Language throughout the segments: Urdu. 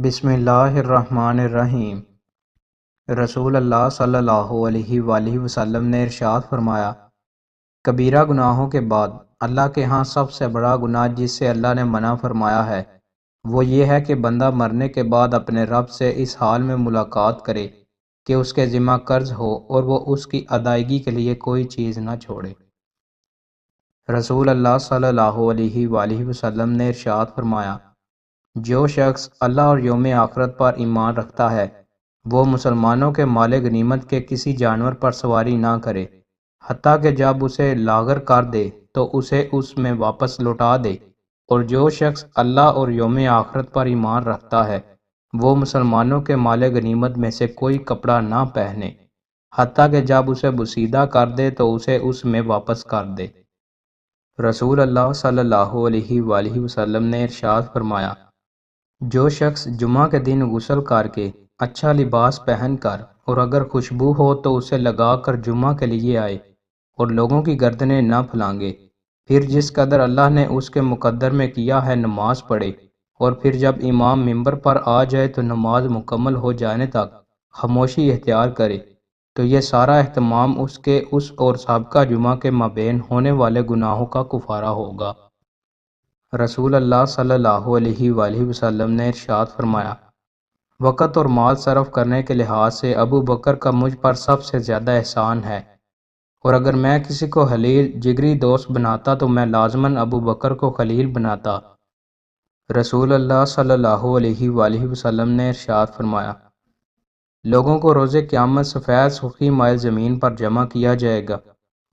بسم اللہ الرحمن الرحیم۔ رسول اللہ صلی اللہ علیہ وآلہ وسلم نے ارشاد فرمایا، کبیرہ گناہوں کے بعد اللہ کے ہاں سب سے بڑا گناہ جس سے اللہ نے منع فرمایا ہے وہ یہ ہے کہ بندہ مرنے کے بعد اپنے رب سے اس حال میں ملاقات کرے کہ اس کے ذمہ قرض ہو اور وہ اس کی ادائیگی کے لیے کوئی چیز نہ چھوڑے۔ رسول اللہ صلی اللہ علیہ وآلہ وسلم نے ارشاد فرمایا، جو شخص اللہ اور یوم آخرت پر ایمان رکھتا ہے وہ مسلمانوں کے مال غنیمت کے کسی جانور پر سواری نہ کرے حتیٰ کہ جب اسے لاغر کر دے تو اسے اس میں واپس لوٹا دے، اور جو شخص اللہ اور یوم آخرت پر ایمان رکھتا ہے وہ مسلمانوں کے مال غنیمت میں سے کوئی کپڑا نہ پہنے حتیٰ کہ جب اسے بوسیدہ کر دے تو اسے اس میں واپس کر دے۔ رسول اللہ صلی اللہ علیہ وآلہ وسلم نے ارشاد فرمایا، جو شخص جمعہ کے دن غسل کر کے اچھا لباس پہن کر اور اگر خوشبو ہو تو اسے لگا کر جمعہ کے لیے آئے اور لوگوں کی گردنیں نہ پھلانگے، پھر جس قدر اللہ نے اس کے مقدر میں کیا ہے نماز پڑھے، اور پھر جب امام ممبر پر آ جائے تو نماز مکمل ہو جانے تک خاموشی اختیار کرے، تو یہ سارا اہتمام اس کے اس اور سابقہ جمعہ کے مابین ہونے والے گناہوں کا کفارہ ہوگا۔ رسول اللہ صلی اللہ علیہ وآلہ وسلم نے ارشاد فرمایا، وقت اور مال صرف کرنے کے لحاظ سے ابو بکر کا مجھ پر سب سے زیادہ احسان ہے، اور اگر میں کسی کو خلیل جگری دوست بناتا تو میں لازماً ابو بکر کو خلیل بناتا۔ رسول اللہ صلی اللہ علیہ وآلہ وسلم نے ارشاد فرمایا، لوگوں کو روز قیامت سفید سرخی مائل زمین پر جمع کیا جائے گا،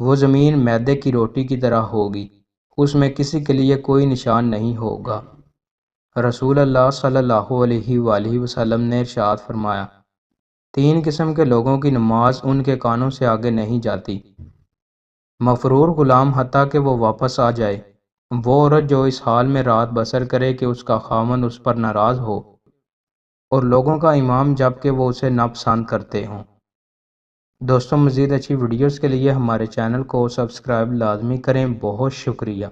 وہ زمین میدے کی روٹی کی طرح ہوگی، اس میں کسی کے لیے کوئی نشان نہیں ہوگا۔ رسول اللہ صلی اللہ علیہ وآلہ وسلم نے ارشاد فرمایا، تین قسم کے لوگوں کی نماز ان کے کانوں سے آگے نہیں جاتی، مفرور غلام حتیٰ کہ وہ واپس آ جائے، وہ عورت جو اس حال میں رات بسر کرے کہ اس کا خاوند اس پر ناراض ہو، اور لوگوں کا امام جب کہ وہ اسے ناپسند کرتے ہوں۔ دوستوں، مزید اچھی ویڈیوز کے لیے ہمارے چینل کو سبسکرائب لازمی کریں۔ بہت شکریہ۔